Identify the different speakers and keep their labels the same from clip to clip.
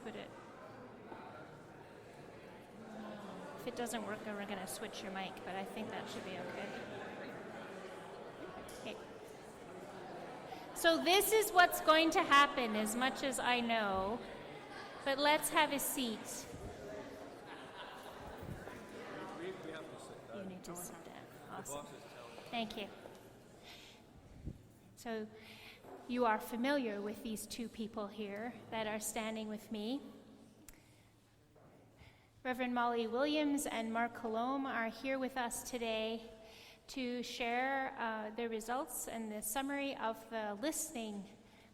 Speaker 1: put it. If it doesn't work, we're going to switch your mic, but I think that should be okay. Okay. So this is what's going to happen, as much as I know, but let's have a seat. You need to sit down. Awesome. Thank you. So you are familiar with these two people here that are standing with me. Reverend Molly Williams and Mark Colombe are here with us today to share the results and the summary of the listening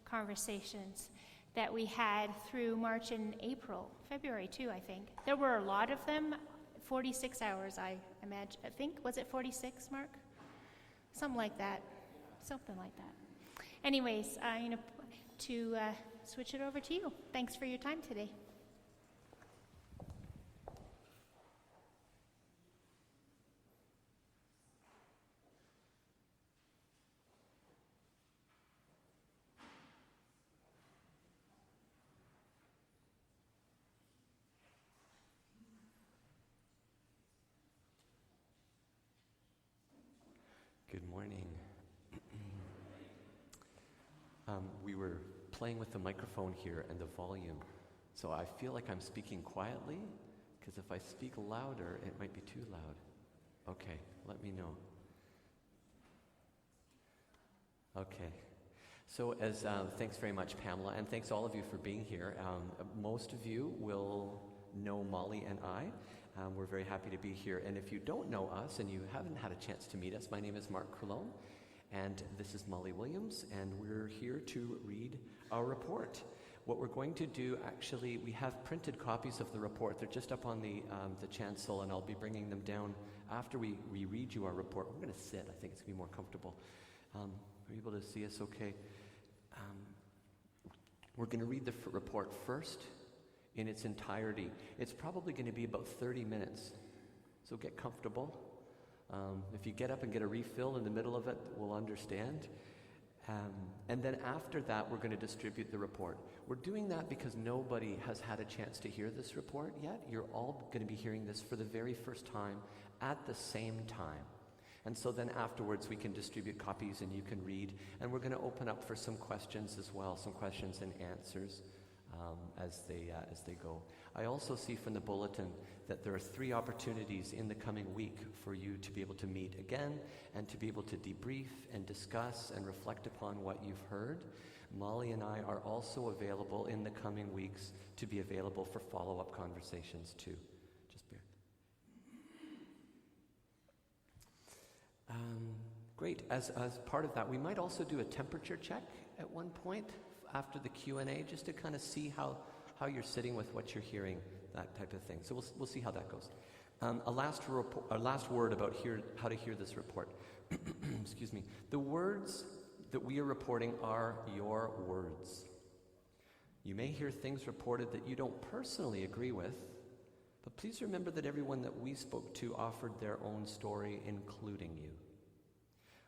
Speaker 1: conversations that we had through March and April, February too, I think. There were a lot of them, 46 hours, I imagine. I think, was it 46, Mark? Something like that. Anyways, I'm going to switch it over to you. Thanks for your time today.
Speaker 2: Good morning. We were playing with the microphone here and the volume, so I feel like I'm speaking quietly, because if I speak louder, it might be too loud. Okay, let me know. Okay. So thanks very much, Pamela, and thanks all of you for being here. Most of you will know Molly and I. We're very happy to be here. And if you don't know us and you haven't had a chance to meet us, my name is Mark Colombe, and this is Molly Williams, and we're here to read our report. What we're going to do, actually, we have printed copies of the report. They're just up on the chancel, and I'll be bringing them down after we read you our report. We're going to sit. I think it's going to be more comfortable. Are you able to see us okay? We're going to read the report first in its entirety. It's probably going to be about 30 minutes, so get comfortable. If you get up and get a refill in the middle of it, we'll understand. And then after that, we're going to distribute the report. We're doing that because nobody has had a chance to hear this report yet. You're all going to be hearing this for the very first time at the same time. And so then afterwards we can distribute copies and you can read. And we're going to open up for some questions as well, some questions and answers as they go. I also see from the bulletin that there are 3 opportunities in the coming week for you to be able to meet again and to be able to debrief and discuss and reflect upon what you've heard. Molly and I are also available in the coming weeks to be available for follow-up conversations too. Just bear. Great. As part of that, we might also do a temperature check at one point after the Q&A, just to kind of see how you're sitting with what you're hearing, that type of thing. So we'll see how that goes. A last word about how to hear this report. Excuse me. The words that we are reporting are your words. You may hear things reported that you don't personally agree with, but please remember that everyone that we spoke to offered their own story, including you.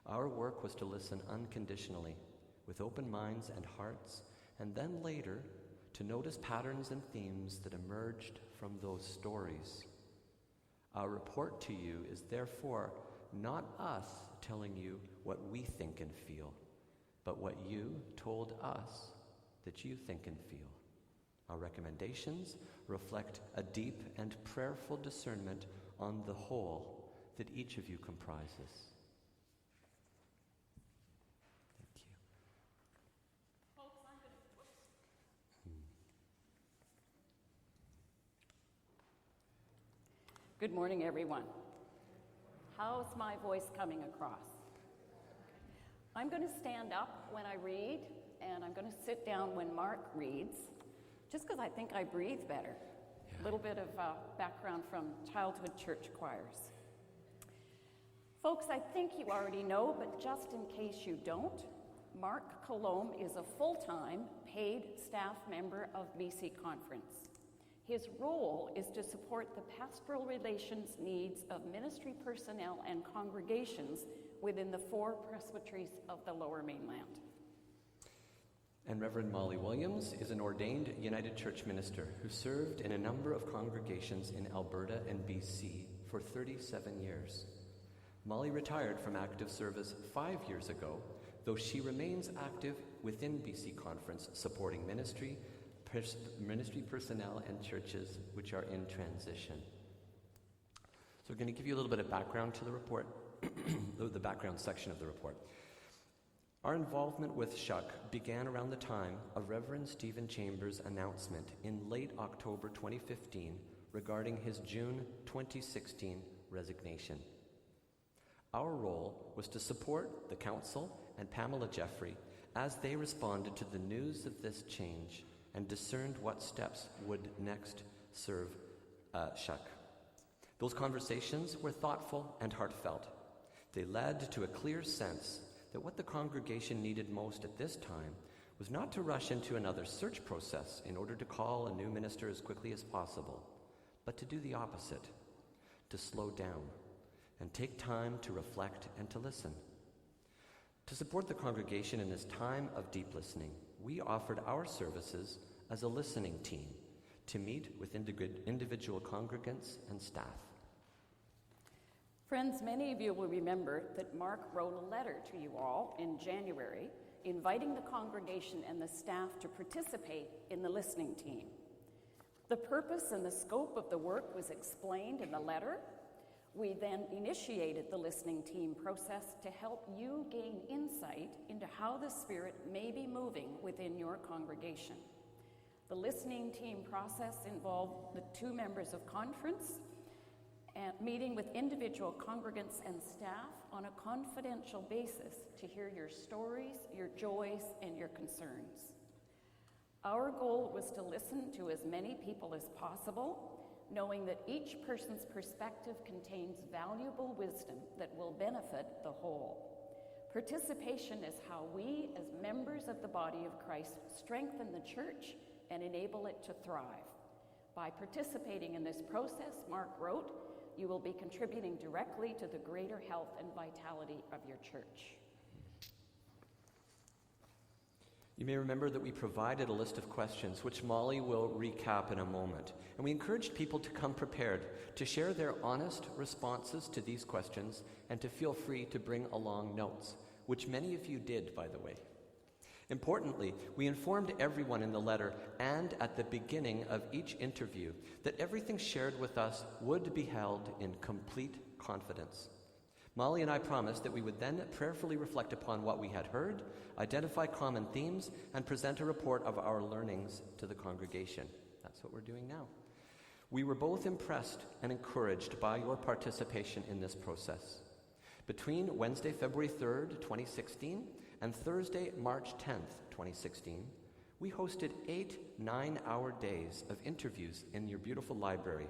Speaker 2: Our work was to listen unconditionally, with open minds and hearts, and then later to notice patterns and themes that emerged from those stories. Our report to you is therefore not us telling you what we think and feel, but what you told us that you think and feel. Our recommendations reflect a deep and prayerful discernment on the whole that each of you comprises. Thank you.
Speaker 1: Folks, I'm going to...
Speaker 3: Good morning, everyone. How's my voice coming across? I'm going to stand up when I read, and I'm going to sit down when Mark reads, just because I think I breathe better. A little bit of background from childhood church choirs. Folks, I think you already know, but just in case you don't, Mark Colombe is a full-time paid staff member of BC Conference. His role is to support the pastoral relations needs of ministry personnel and congregations within the 4 presbyteries of the Lower Mainland.
Speaker 2: And Reverend Molly Williams is an ordained United Church minister who served in a number of congregations in Alberta and BC for 37 years. Molly retired from active service 5 years ago, though she remains active within BC Conference, supporting ministry personnel and churches which are in transition. So we're going to give you a little bit of background to the report, the background section of the report. Our involvement with Shuck began around the time of Reverend Stephen Chambers' announcement in late October 2015 regarding his June 2016 resignation. Our role was to support the Council and Pamela Jeffrey as they responded to the news of this change and discerned what steps would next serve Shuck. Those conversations were thoughtful and heartfelt. They led to a clear sense that what the congregation needed most at this time was not to rush into another search process in order to call a new minister as quickly as possible, but to do the opposite, to slow down and take time to reflect and to listen. To support the congregation in this time of deep listening, we offered our services as a listening team to meet with individual congregants and staff.
Speaker 3: Friends, many of you will remember that Mark wrote a letter to you all in January inviting the congregation and the staff to participate in the listening team. The purpose and the scope of the work was explained in the letter. We then initiated the listening team process to help you gain insight into how the Spirit may be moving within your congregation. The listening team process involved the 2 members of conference and meeting with individual congregants and staff on a confidential basis to hear your stories, your joys, and your concerns. Our goal was to listen to as many people as possible, knowing that each person's perspective contains valuable wisdom that will benefit the whole. Participation is how we, as members of the body of Christ, strengthen the church and enable it to thrive. By participating in this process, Mark wrote, you will be contributing directly to the greater health and vitality of your church.
Speaker 2: You may remember that we provided a list of questions, which Molly will recap in a moment. And we encouraged people to come prepared, to share their honest responses to these questions, and to feel free to bring along notes, which many of you did, by the way. Importantly, we informed everyone in the letter and at the beginning of each interview that everything shared with us would be held in complete confidence. Molly and I promised that we would then prayerfully reflect upon what we had heard, identify common themes, and present a report of our learnings to the congregation. That's what we're doing now. We were both impressed and encouraged by your participation in this process. Between Wednesday, February 3rd, 2016, and Thursday, March 10th, 2016, we hosted 8 9-hour days of interviews in your beautiful library.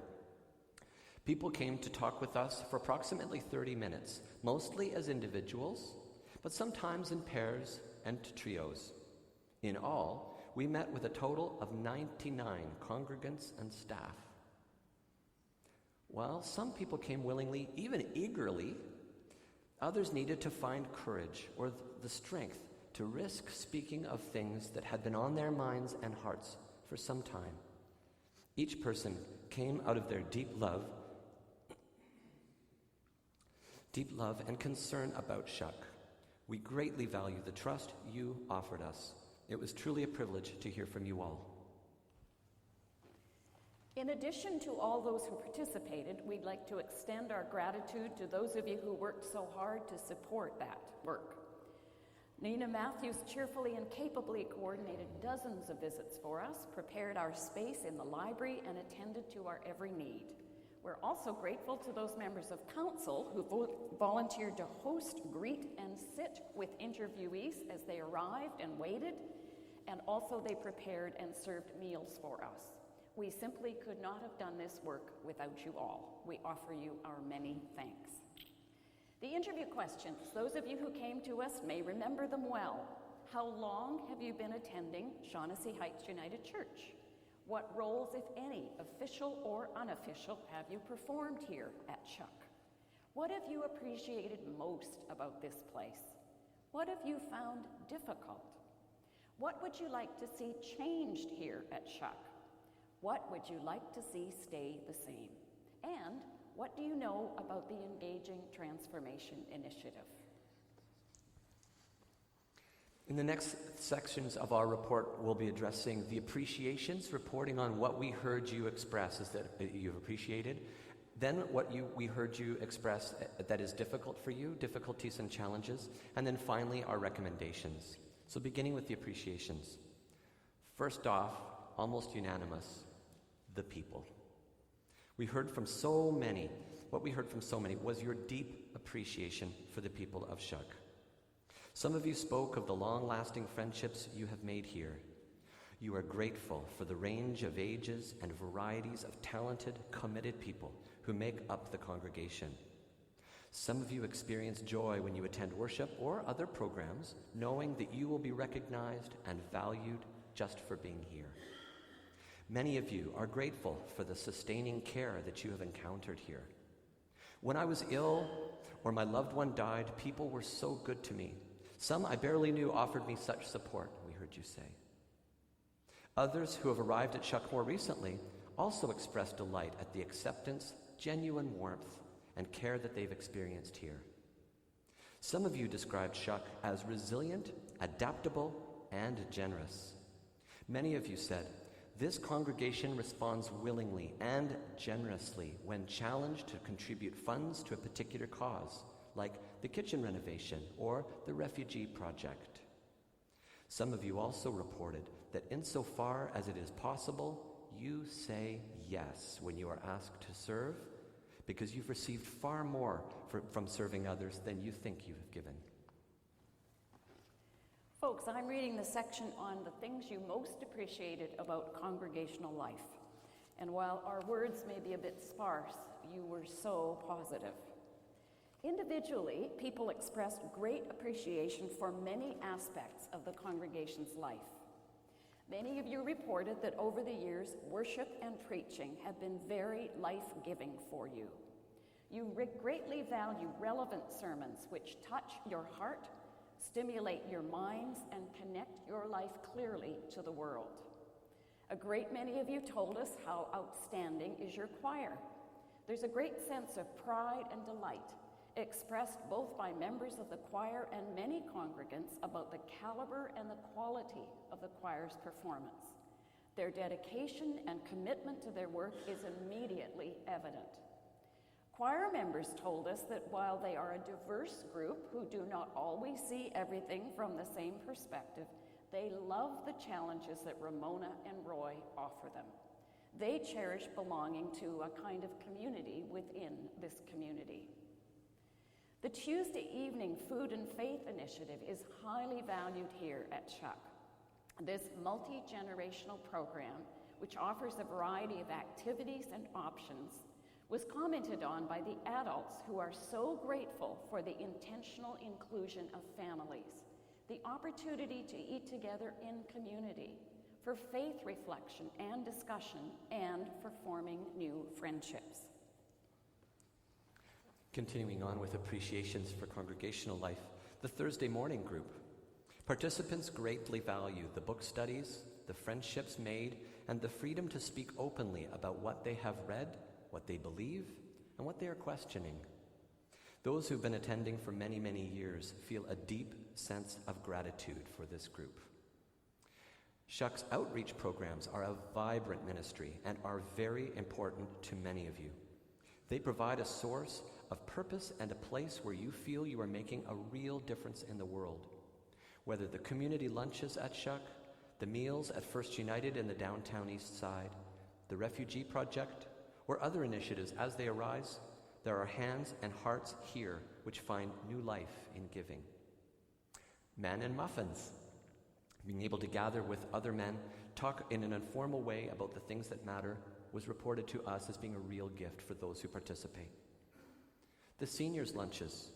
Speaker 2: People came to talk with us for approximately 30 minutes, mostly as individuals, but sometimes in pairs and trios. In all, we met with a total of 99 congregants and staff. While some people came willingly, even eagerly, others needed to find courage or the strength to risk speaking of things that had been on their minds and hearts for some time. Each person came out of their deep love and concern about Shuck. We greatly value the trust you offered us. It was truly a privilege to hear from you all.
Speaker 3: In addition to all those who participated, we'd like to extend our gratitude to those of you who worked so hard to support that work. Nina Matthews cheerfully and capably coordinated dozens of visits for us, prepared our space in the library, and attended to our every need. We're also grateful to those members of council who volunteered to host, greet, and sit with interviewees as they arrived and waited, and also they prepared and served meals for us. We simply could not have done this work without you all. We offer you our many thanks. The interview questions, those of you who came to us may remember them well. How long have you been attending Shaughnessy Heights United Church? What roles, if any, official or unofficial, have you performed here at Shuck? What have you appreciated most about this place? What have you found difficult? What would you like to see changed here at Shuck? What would you like to see stay the same? And what do you know about the Engaging Transformation Initiative?
Speaker 2: In the next sections of our report, we'll be addressing the appreciations, reporting on what we heard you express is that you've appreciated, then what we heard you express that is difficult for you, difficulties and challenges, and then finally our recommendations. So beginning with the appreciations. First off, almost unanimous, the people. We heard from so many. What we heard from so many was your deep appreciation for the people of Shuck. Some of you spoke of the long-lasting friendships you have made here. You are grateful for the range of ages and varieties of talented, committed people who make up the congregation. Some of you experience joy when you attend worship or other programs, knowing that you will be recognized and valued just for being here. Many of you are grateful for the sustaining care that you have encountered here. When I was ill or my loved one died, people were so good to me. Some I barely knew offered me such support, we heard you say. Others who have arrived at Shuck more recently also expressed delight at the acceptance, genuine warmth, and care that they've experienced here. Some of you described Shuck as resilient, adaptable, and generous. Many of you said, this congregation responds willingly and generously when challenged to contribute funds to a particular cause, like the kitchen renovation or the refugee project. Some of you also reported that insofar as it is possible, you say yes when you are asked to serve, because you've received far more from serving others than you think you have given.
Speaker 3: Folks, I'm reading the section on the things you most appreciated about congregational life. And while our words may be a bit sparse, you were so positive. Individually, people expressed great appreciation for many aspects of the congregation's life. Many of you reported that over the years, worship and preaching have been very life-giving for you. You greatly value relevant sermons which touch your heart, stimulate your minds, and connect your life clearly to the world. A great many of you told us how outstanding is your choir. There's a great sense of pride and delight expressed both by members of the choir and many congregants about the caliber and the quality of the choir's performance. Their dedication and commitment to their work is immediately evident. Choir members told us that while they are a diverse group who do not always see everything from the same perspective, they love the challenges that Ramona and Roy offer them. They cherish belonging to a kind of community within this community. The Tuesday evening Food and Faith initiative is highly valued here at Shuck. This multi-generational program, which offers a variety of activities and options, was commented on by the adults who are so grateful for the intentional inclusion of families, the opportunity to eat together in community, for faith reflection and discussion, and for forming new friendships.
Speaker 2: Continuing on with appreciations for congregational life, the Thursday morning group. Participants greatly value the book studies, the friendships made, and the freedom to speak openly about what they have read, what they believe, and what they are questioning. Those who've been attending for many, many years feel a deep sense of gratitude for this group. Shuck's outreach programs are a vibrant ministry and are very important to many of you. They provide a source of purpose and a place where you feel you are making a real difference in the world. Whether the community lunches at Shuck, the meals at First United in the downtown east side, the refugee project, or other initiatives as they arise, there are hands and hearts here which find new life in giving. Man and muffins. Being able to gather with other men, talk in an informal way about the things that matter, was reported to us as being a real gift for those who participate. The seniors' lunches.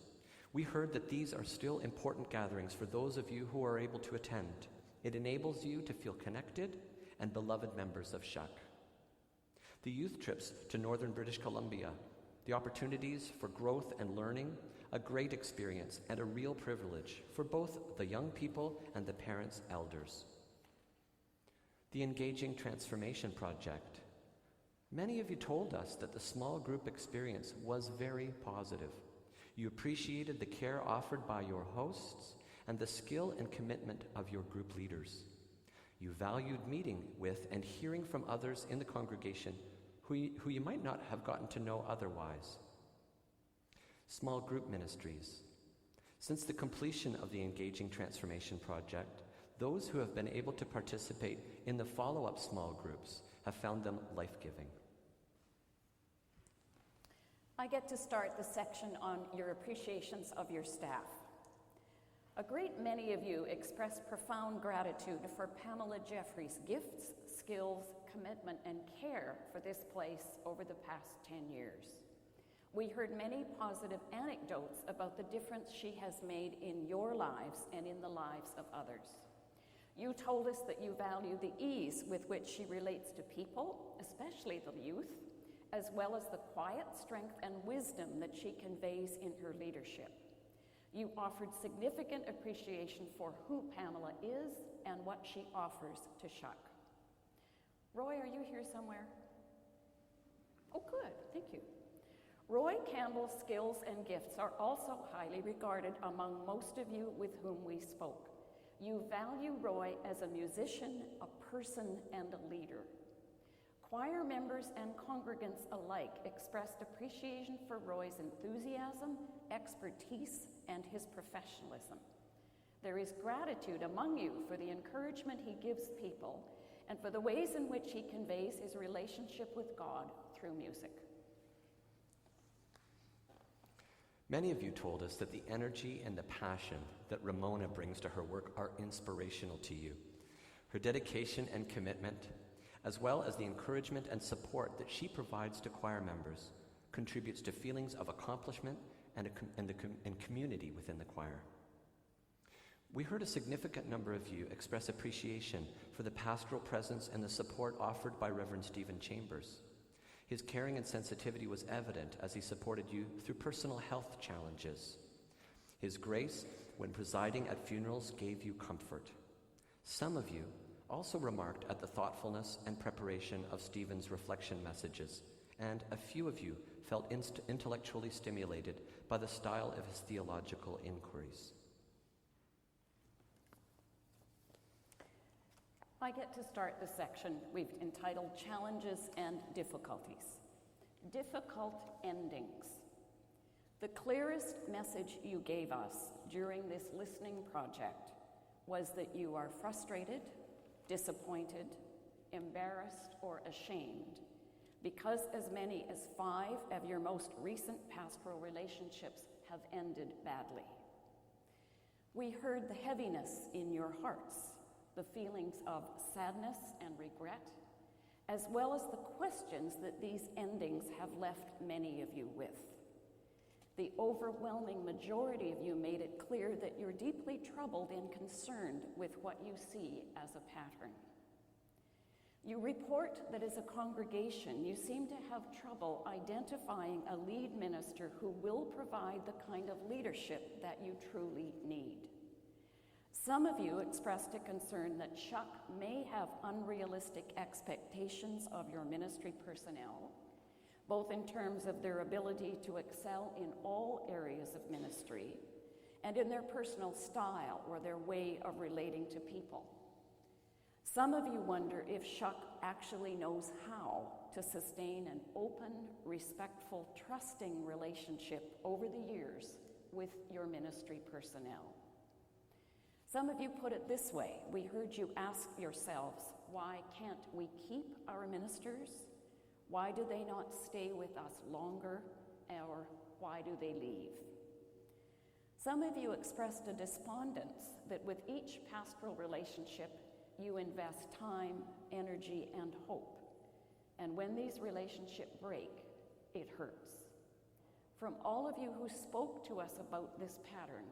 Speaker 2: We heard that these are still important gatherings for those of you who are able to attend. It enables you to feel connected and beloved members of Shuck. The youth trips to northern British Columbia, the opportunities for growth and learning, a great experience and a real privilege for both the young people and the parents' elders. The Engaging Transformation Project. Many of you told us that the small group experience was very positive. You appreciated the care offered by your hosts and the skill and commitment of your group leaders. You valued meeting with and hearing from others in the congregation who you might not have gotten to know otherwise. Small group ministries. Since the completion of the Engaging Transformation Project, those who have been able to participate in the follow-up small groups have found them life-giving.
Speaker 3: I get to start the section on your appreciations of your staff. A great many of you expressed profound gratitude for Pamela Jeffrey's gifts, skills, commitment, and care for this place over the past 10 years. We heard many positive anecdotes about the difference she has made in your lives and in the lives of others. You told us that you value the ease with which she relates to people, especially the youth, as well as the quiet strength and wisdom that she conveys in her leadership. You offered significant appreciation for who Pamela is and what she offers to Shuck. Roy, are you here somewhere? Oh, good, thank you. Roy Campbell's skills and gifts are also highly regarded among most of you with whom we spoke. You value Roy as a musician, a person, and a leader. Choir members and congregants alike expressed appreciation for Roy's enthusiasm, expertise, and his professionalism. There is gratitude among you for the encouragement he gives people and for the ways in which he conveys his relationship with God through music.
Speaker 2: Many of you told us that the energy and the passion that Ramona brings to her work are inspirational to you. Her dedication and commitment, as well as the encouragement and support that she provides to choir members, contributes to feelings of accomplishment and community within the choir. We heard a significant number of you express appreciation for the pastoral presence and the support offered by Reverend Stephen Chambers. His caring and sensitivity was evident as he supported you through personal health challenges. His grace, when presiding at funerals, gave you comfort. Some of you also remarked at the thoughtfulness and preparation of Stephen's reflection messages, and a few of you felt intellectually stimulated by the style of his theological inquiries.
Speaker 3: I get to start the section we've entitled Challenges and Difficulties. Difficult endings. The clearest message you gave us during this listening project was that you are frustrated, disappointed, embarrassed, or ashamed because as many as 5 of your most recent pastoral relationships have ended badly. We heard the heaviness in your hearts, the feelings of sadness and regret, as well as the questions that these endings have left many of you with. The overwhelming majority of you made it clear that you're deeply troubled and concerned with what you see as a pattern. You report that as a congregation, you seem to have trouble identifying a lead minister who will provide the kind of leadership that you truly need. Some of you expressed a concern that Shuck may have unrealistic expectations of your ministry personnel, both in terms of their ability to excel in all areas of ministry and in their personal style or their way of relating to people. Some of you wonder if Shuck actually knows how to sustain an open, respectful, trusting relationship over the years with your ministry personnel. Some of you put it this way. We heard you ask yourselves, why can't we keep our ministers? Why do they not stay with us longer? Or why do they leave? Some of you expressed a despondence that with each pastoral relationship, you invest time, energy, and hope. And when these relationships break, it hurts. From all of you who spoke to us about this pattern,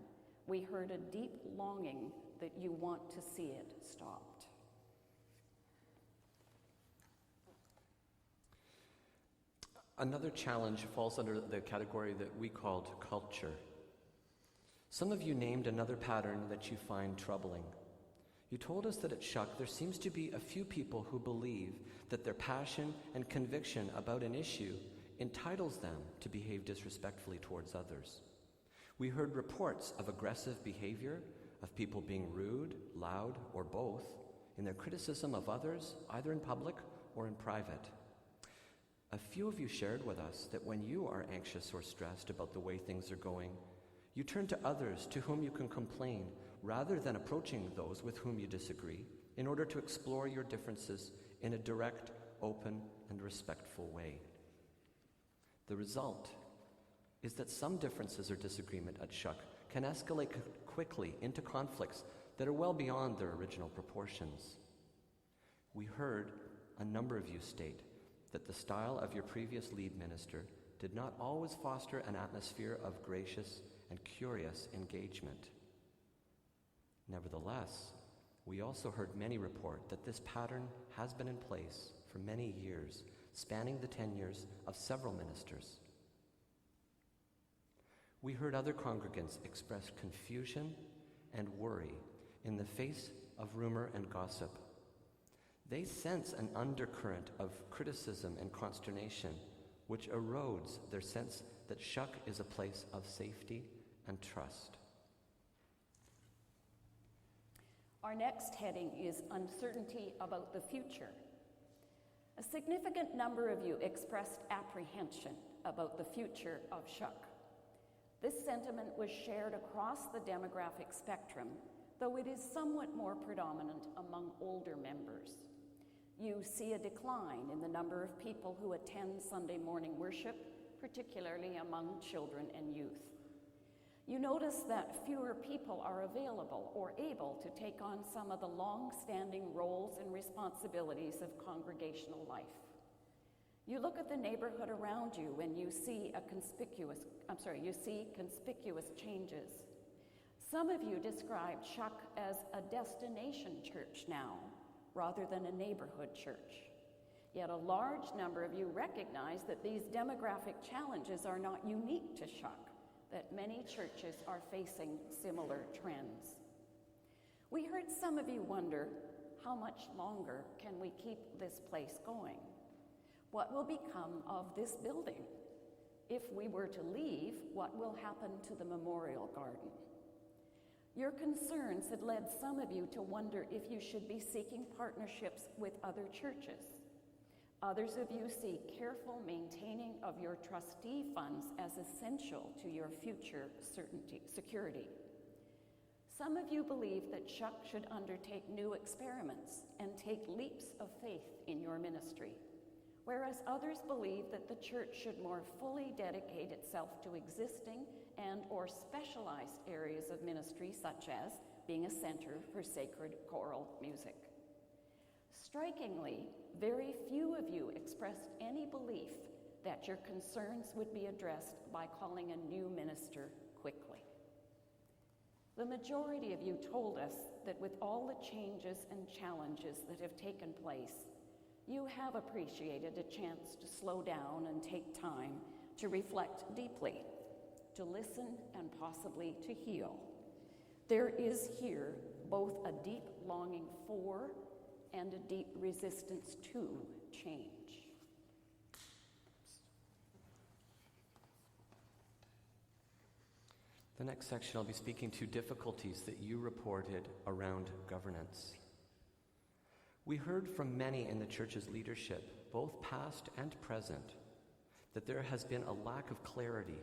Speaker 3: we heard a deep longing that you want to see it stopped.
Speaker 2: Another challenge falls under the category that we called culture. Some of you named another pattern that you find troubling. You told us that at Shuck there seems to be a few people who believe that their passion and conviction about an issue entitles them to behave disrespectfully towards others. We heard reports of aggressive behavior, of people being rude, loud, or both, in their criticism of others, either in public or in private. A few of you shared with us that when you are anxious or stressed about the way things are going, you turn to others to whom you can complain rather than approaching those with whom you disagree in order to explore your differences in a direct, open, and respectful way. The result is that some differences or disagreement at Shuck can escalate quickly into conflicts that are well beyond their original proportions. We heard a number of you state that the style of your previous lead minister did not always foster an atmosphere of gracious and curious engagement. Nevertheless, we also heard many report that this pattern has been in place for many years, spanning the tenures of several ministers. We heard other congregants express confusion and worry in the face of rumor and gossip. They sense an undercurrent of criticism and consternation, which erodes their sense that Shuck is a place of safety and trust.
Speaker 3: Our next heading is uncertainty about the future. A significant number of you expressed apprehension about the future of Shuck. This sentiment was shared across the demographic spectrum, though it is somewhat more predominant among older members. You see a decline in the number of people who attend Sunday morning worship, particularly among children and youth. You notice that fewer people are available or able to take on some of the long-standing roles and responsibilities of congregational life. You look at the neighborhood around you and you see conspicuous changes. Some of you describe Shuck as a destination church now, rather than a neighborhood church. Yet a large number of you recognize that these demographic challenges are not unique to Shuck, that many churches are facing similar trends. We heard some of you wonder, how much longer can we keep this place going? What will become of this building? If we were to leave, what will happen to the memorial garden? Your concerns had led some of you to wonder if you should be seeking partnerships with other churches. Others of you see careful maintaining of your trustee funds as essential to your future security. Some of you believe that Shuck should undertake new experiments and take leaps of faith in your ministry, whereas others believe that the church should more fully dedicate itself to existing and or specialized areas of ministry, such as being a center for sacred choral music. Strikingly, very few of you expressed any belief that your concerns would be addressed by calling a new minister quickly. The majority of you told us that with all the changes and challenges that have taken place, you have appreciated a chance to slow down and take time to reflect deeply, to listen and possibly to heal. There is here both a deep longing for and a deep resistance to change.
Speaker 2: The next section I'll be speaking to difficulties that you reported around governance. We heard from many in the church's leadership, both past and present, that there has been a lack of clarity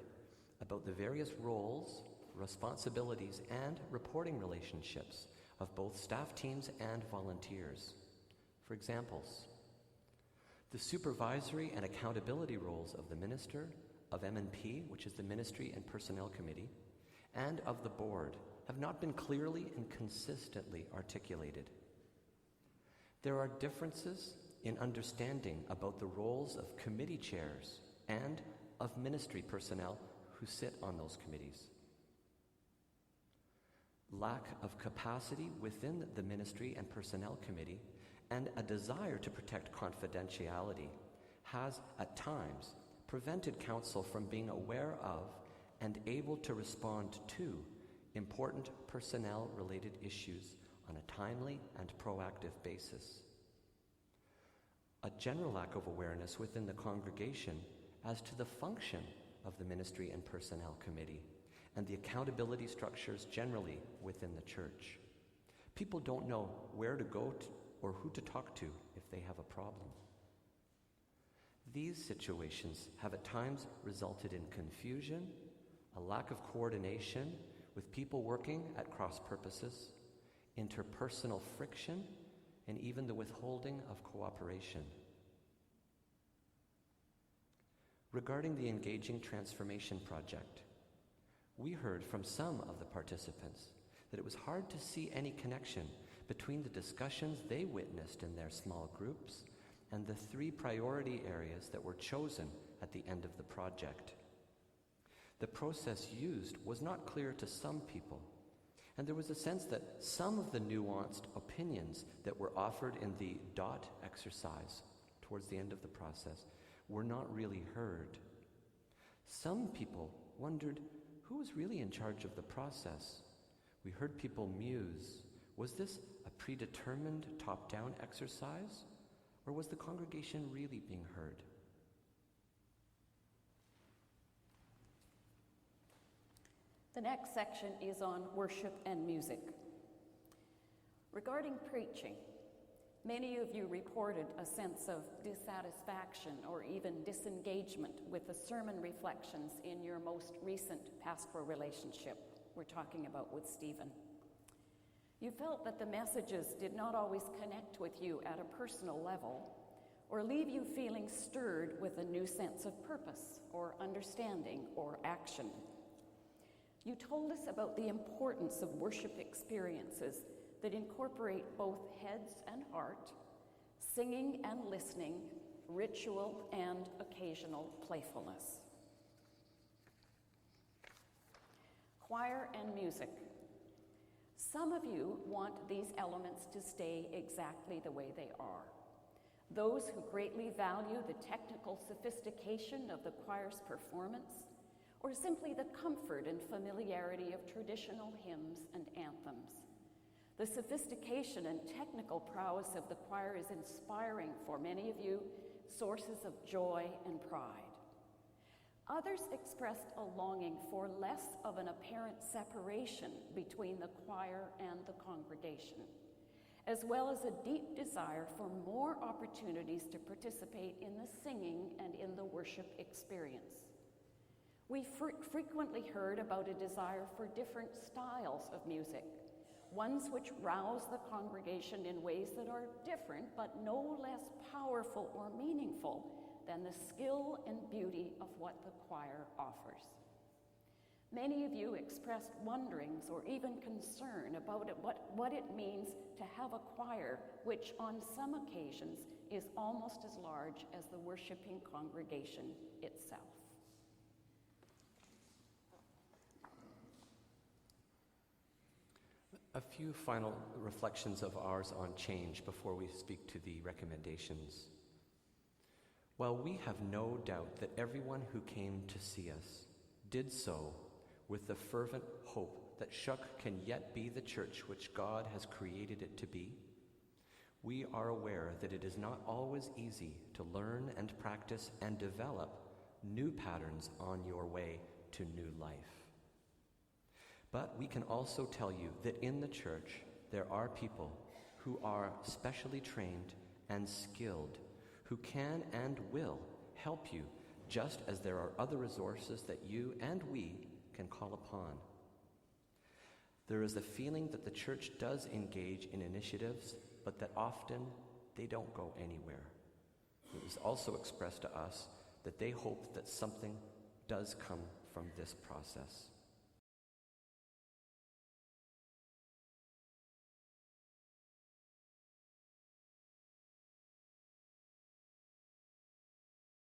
Speaker 2: about the various roles, responsibilities, and reporting relationships of both staff teams and volunteers. For examples, the supervisory and accountability roles of the minister, of M&P, which is the Ministry and Personnel Committee, and of the board have not been clearly and consistently articulated. There are differences in understanding about the roles of committee chairs and of ministry personnel who sit on those committees. Lack of capacity within the Ministry and Personnel Committee and a desire to protect confidentiality has, at times, prevented council from being aware of and able to respond to important personnel-related issues on a timely and proactive basis. A general lack of awareness within the congregation as to the function of the Ministry and Personnel Committee and the accountability structures generally within the church. People don't know where to go to or who to talk to if they have a problem. These situations have at times resulted in confusion, a lack of coordination with people working at cross purposes, interpersonal friction, and even the withholding of cooperation. Regarding the Engaging Transformation Project, we heard from some of the participants that it was hard to see any connection between the discussions they witnessed in their small groups and the 3 priority areas that were chosen at the end of the project. The process used was not clear to some people, and there was a sense that some of the nuanced opinions that were offered in the DOT exercise towards the end of the process were not really heard. Some people wondered who was really in charge of the process. We heard people muse, was this a predetermined top-down exercise, or was the congregation really being heard?
Speaker 3: The next section is on worship and music. Regarding preaching, many of you reported a sense of dissatisfaction or even disengagement with the sermon reflections in your most recent pastoral relationship we're talking about with Stephen. You felt that the messages did not always connect with you at a personal level or leave you feeling stirred with a new sense of purpose or understanding or action. You told us about the importance of worship experiences that incorporate both heads and heart, singing and listening, ritual and occasional playfulness. Choir and music. Some of you want these elements to stay exactly the way they are. Those who greatly value the technical sophistication of the choir's performance, or simply the comfort and familiarity of traditional hymns and anthems. The sophistication and technical prowess of the choir is inspiring for many of you, sources of joy and pride. Others expressed a longing for less of an apparent separation between the choir and the congregation, as well as a deep desire for more opportunities to participate in the singing and in the worship experience. We frequently heard about a desire for different styles of music, ones which rouse the congregation in ways that are different but no less powerful or meaningful than the skill and beauty of what the choir offers. Many of you expressed wonderings or even concern about what it means to have a choir which on some occasions is almost as large as the worshiping congregation itself.
Speaker 2: A few final reflections of ours on change before we speak to the recommendations. While we have no doubt that everyone who came to see us did so with the fervent hope that Shaughnessy can yet be the church which God has created it to be, we are aware that it is not always easy to learn and practice and develop new patterns on your way to new life. But we can also tell you that in the church there are people who are specially trained and skilled, who can and will help you, just as there are other resources that you and we can call upon. There is a feeling that the church does engage in initiatives, but that often they don't go anywhere. It was also expressed to us that they hope that something does come from this process.